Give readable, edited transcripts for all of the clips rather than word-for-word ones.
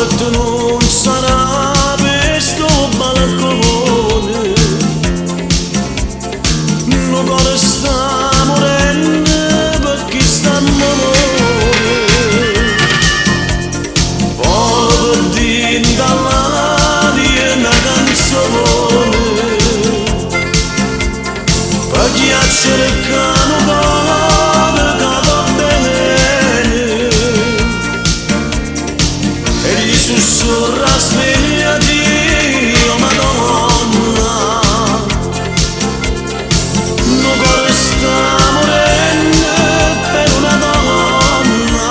tu non sarà questo balcone, non cuore sta morendo perché sta morendo. Voglio per dire dall'aria una canzone, per chi ha cercato cuore che va bene, e gli sussurra svegliati, oh Madonna, no cuore sta morendo per una donna.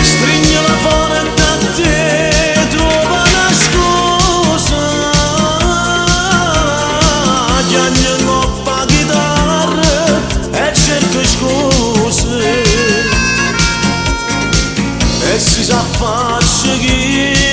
Strignala forte a te, trova una scusa, chiagno in coppa chitarra e cerco scuse, e si sa faccia chi